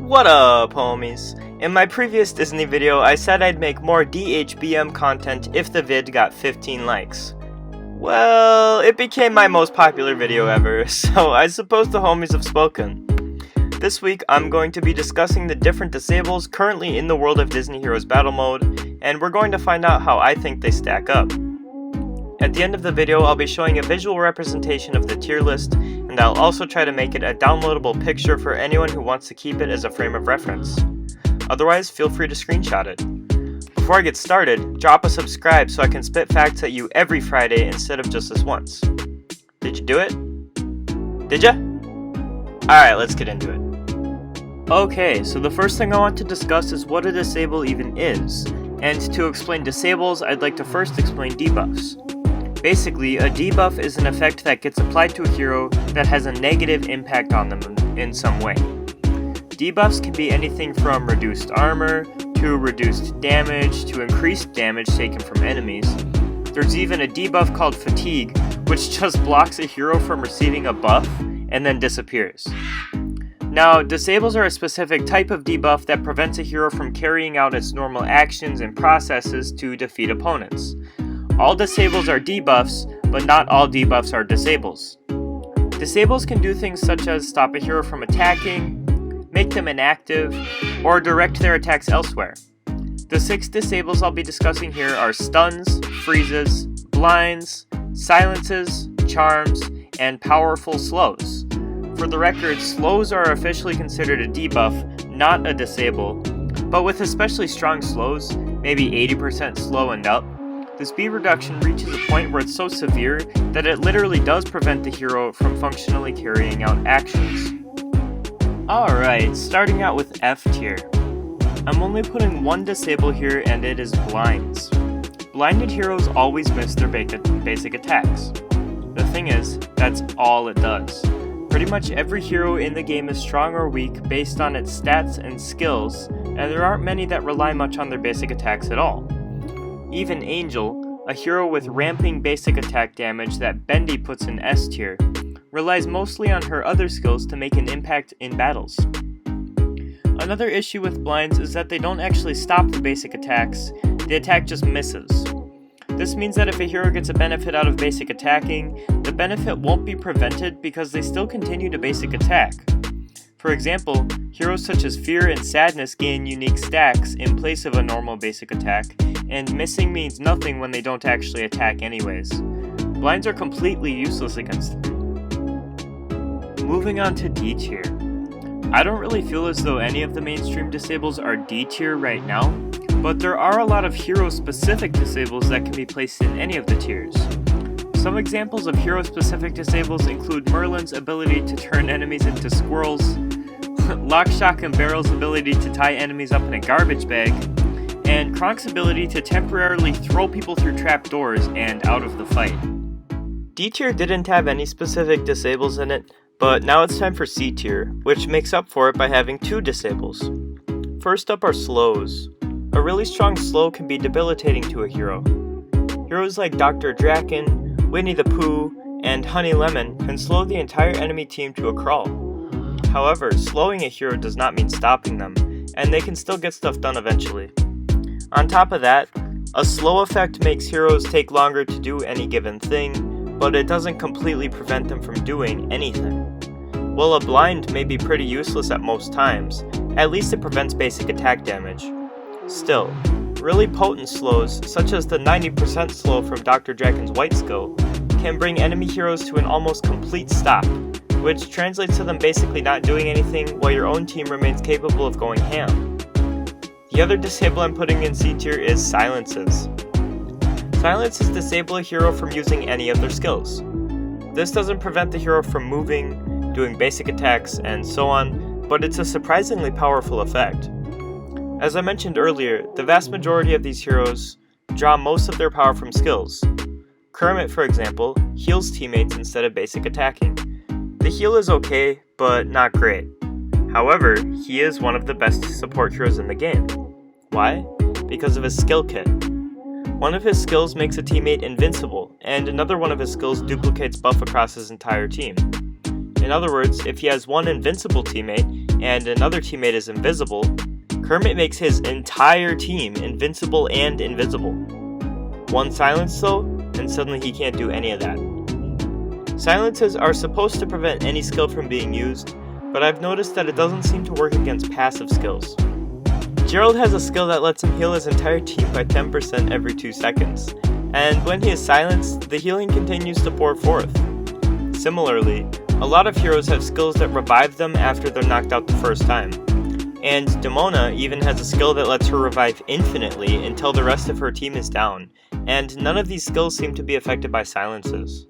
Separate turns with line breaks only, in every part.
What up, homies? In my previous Disney video, I said I'd make more DHBM content if the vid got 15 likes. Well, it became my most popular video ever, so I suppose the homies have spoken. This week, I'm going to be discussing the different disables currently in the World of Disney Heroes Battle Mode, and we're going to find out how I think they stack up. At the end of the video, I'll be showing a visual representation of the tier list, and I'll also try to make it a downloadable picture for anyone who wants to keep it as a frame of reference. Otherwise, feel free to screenshot it. Before I get started, drop a subscribe so I can spit facts at you every Friday instead of just this once. Did you do it? Did ya? Alright, let's get into it. Okay, so the first thing I want to discuss is what a disable even is, and to explain disables, I'd like to first explain debuffs. Basically, a debuff is an effect that gets applied to a hero that has a negative impact on them in some way. Debuffs can be anything from reduced armor, to reduced damage, to increased damage taken from enemies. There's even a debuff called Fatigue, which just blocks a hero from receiving a buff and then disappears. Now, disables are a specific type of debuff that prevents a hero from carrying out its normal actions and processes to defeat opponents. All disables are debuffs, but not all debuffs are disables. Disables can do things such as stop a hero from attacking, make them inactive, or direct their attacks elsewhere. The 6 disables I'll be discussing here are stuns, freezes, blinds, silences, charms, and powerful slows. For the record, slows are officially considered a debuff, not a disable, but with especially strong slows, maybe 80% slow and up, the speed reduction reaches a point where it's so severe that it literally does prevent the hero from functionally carrying out actions. Alright, starting out with F tier. I'm only putting one disable here, and it is blinds. Blinded heroes always miss their basic attacks. The thing is, that's all it does. Pretty much every hero in the game is strong or weak based on its stats and skills, and there aren't many that rely much on their basic attacks at all. Even Angel, a hero with ramping basic attack damage that Bendy puts in S tier, relies mostly on her other skills to make an impact in battles. Another issue with blinds is that they don't actually stop the basic attacks, the attack just misses. This means that if a hero gets a benefit out of basic attacking, the benefit won't be prevented because they still continue to basic attack. For example, heroes such as Fear and Sadness gain unique stacks in place of a normal basic attack, and missing means nothing when they don't actually attack anyways. Blinds are completely useless against them. Moving on to D tier. I don't really feel as though any of the mainstream disables are D tier right now, but there are a lot of hero-specific disables that can be placed in any of the tiers. Some examples of hero-specific disables include Merlin's ability to turn enemies into squirrels, Lock, Shock, and Barrel's ability to tie enemies up in a garbage bag, and Kronk's ability to temporarily throw people through trapdoors and out of the fight. D tier didn't have any specific disables in it, but now it's time for C tier, which makes up for it by having 2 disables. First up are slows. A really strong slow can be debilitating to a hero. Heroes like Dr. Draken, Winnie the Pooh, and Honey Lemon can slow the entire enemy team to a crawl. However, slowing a hero does not mean stopping them, and they can still get stuff done eventually. On top of that, a slow effect makes heroes take longer to do any given thing, but it doesn't completely prevent them from doing anything. While a blind may be pretty useless at most times, at least it prevents basic attack damage. Still, really potent slows, such as the 90% slow from Dr. Draken's White skill, can bring enemy heroes to an almost complete stop, which translates to them basically not doing anything while your own team remains capable of going ham. The other disable I'm putting in C tier is silences. Silences disable a hero from using any of their skills. This doesn't prevent the hero from moving, doing basic attacks, and so on, but it's a surprisingly powerful effect. As I mentioned earlier, the vast majority of these heroes draw most of their power from skills. Kermit, for example, heals teammates instead of basic attacking. The heal is okay, but not great. However, he is one of the best support heroes in the game. Why? Because of his skill kit. One of his skills makes a teammate invincible, and another one of his skills duplicates buff across his entire team. In other words, if he has one invincible teammate, and another teammate is invisible, Kermit makes his entire team invincible and invisible. One silence though, and suddenly he can't do any of that. Silences are supposed to prevent any skill from being used, but I've noticed that it doesn't seem to work against passive skills. Gerald has a skill that lets him heal his entire team by 10% every 2 seconds, and when he is silenced, the healing continues to pour forth. Similarly, a lot of heroes have skills that revive them after they're knocked out the first time, and Demona even has a skill that lets her revive infinitely until the rest of her team is down, and none of these skills seem to be affected by silences.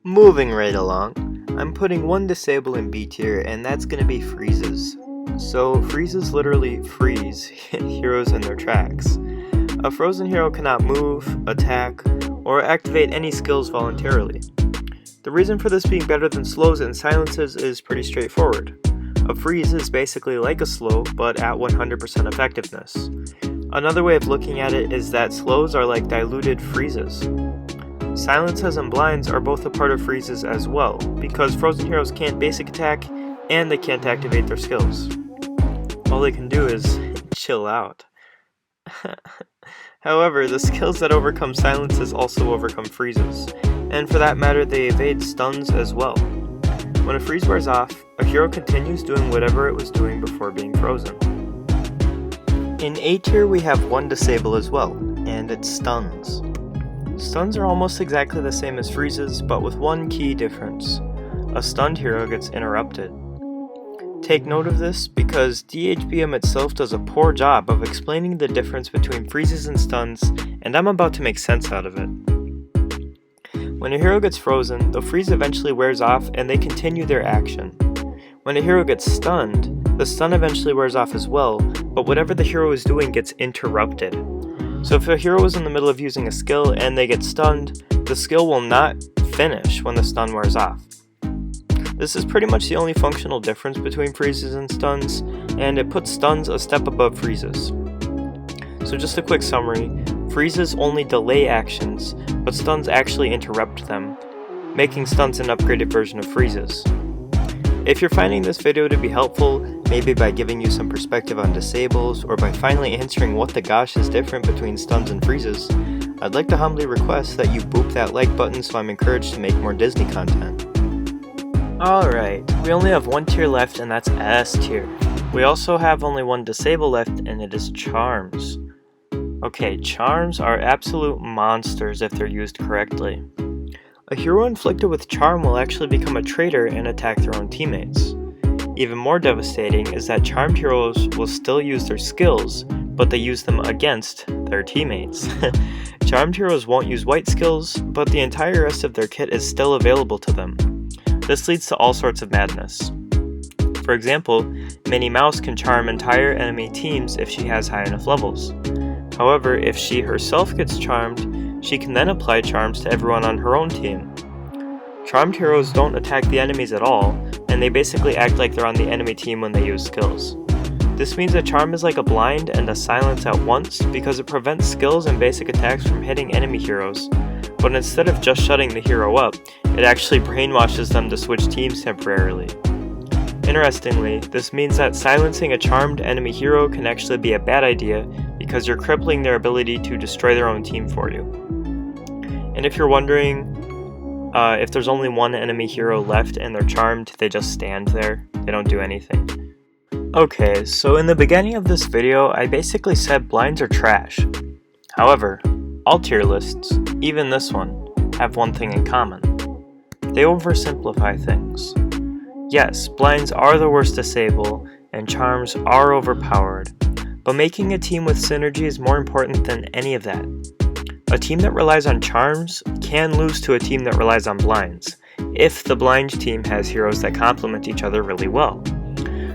Moving right along, I'm putting one disable in B tier, and that's going to be freezes. So freezes literally freeze heroes in their tracks. A frozen hero cannot move, attack, or activate any skills voluntarily. The reason for this being better than slows and silences is pretty straightforward. A freeze is basically like a slow, but at 100% effectiveness. Another way of looking at it is that slows are like diluted freezes. Silences and blinds are both a part of freezes as well, because frozen heroes can't basic attack, and they can't activate their skills. All they can do is chill out. However, the skills that overcome silences also overcome freezes, and for that matter they evade stuns as well. When a freeze wears off, a hero continues doing whatever it was doing before being frozen. In A tier we have one disable as well, and it's stuns. Stuns are almost exactly the same as freezes, but with one key difference. A stunned hero gets interrupted. Take note of this because DHBM itself does a poor job of explaining the difference between freezes and stuns, and I'm about to make sense out of it. When a hero gets frozen, the freeze eventually wears off and they continue their action. When a hero gets stunned, the stun eventually wears off as well, but whatever the hero is doing gets interrupted. So if a hero is in the middle of using a skill and they get stunned, the skill will not finish when the stun wears off. This is pretty much the only functional difference between freezes and stuns, and it puts stuns a step above freezes. So just a quick summary, freezes only delay actions, but stuns actually interrupt them, making stuns an upgraded version of freezes. If you're finding this video to be helpful, maybe by giving you some perspective on disables, or by finally answering what the gosh is different between stuns and freezes, I'd like to humbly request that you boop that like button so I'm encouraged to make more Disney content. Alright, we only have one tier left and that's S tier. We also have only one disable left and it is charms. Okay, charms are absolute monsters if they're used correctly. A hero inflicted with charm will actually become a traitor and attack their own teammates. Even more devastating is that charmed heroes will still use their skills, but they use them against their teammates. Charmed heroes won't use white skills, but the entire rest of their kit is still available to them. This leads to all sorts of madness. For example, Minnie Mouse can charm entire enemy teams if she has high enough levels. However, if she herself gets charmed, she can then apply charms to everyone on her own team. Charmed heroes don't attack the enemies at all, and they basically act like they're on the enemy team when they use skills. This means a charm is like a blind and a silence at once because it prevents skills and basic attacks from hitting enemy heroes, but instead of just shutting the hero up, it actually brainwashes them to switch teams temporarily. Interestingly, this means that silencing a charmed enemy hero can actually be a bad idea because you're crippling their ability to destroy their own team for you. And if you're wondering, if there's only one enemy hero left and they're charmed, they just stand there, they don't do anything. Okay, so in the beginning of this video, I basically said blinds are trash. However, all tier lists, even this one, have one thing in common. They oversimplify things. Yes, blinds are the worst disable, and charms are overpowered, but making a team with synergy is more important than any of that. A team that relies on charms can lose to a team that relies on blinds, if the blind team has heroes that complement each other really well.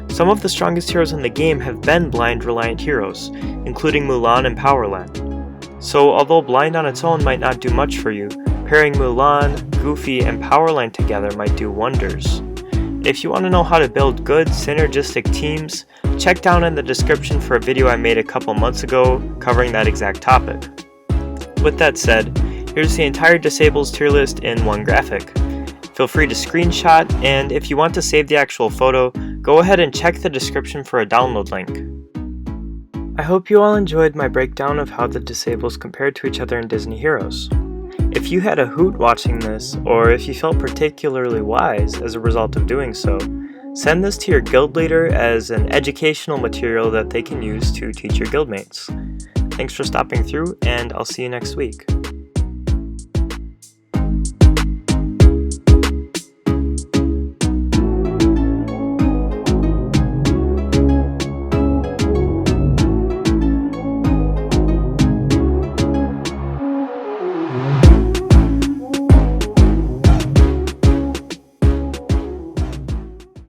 Some of the strongest heroes in the game have been blind-reliant heroes, including Mulan and Powerland. So although blind on its own might not do much for you, pairing Mulan, Goofy, and Powerline together might do wonders. If you want to know how to build good, synergistic teams, check down in the description for a video I made a couple months ago covering that exact topic. With that said, here's the entire disables tier list in one graphic. Feel free to screenshot, and if you want to save the actual photo, go ahead and check the description for a download link. I hope you all enjoyed my breakdown of how the disables compared to each other in Disney Heroes. If you had a hoot watching this, or if you felt particularly wise as a result of doing so, send this to your guild leader as an educational material that they can use to teach your guildmates. Thanks for stopping through, and I'll see you next week.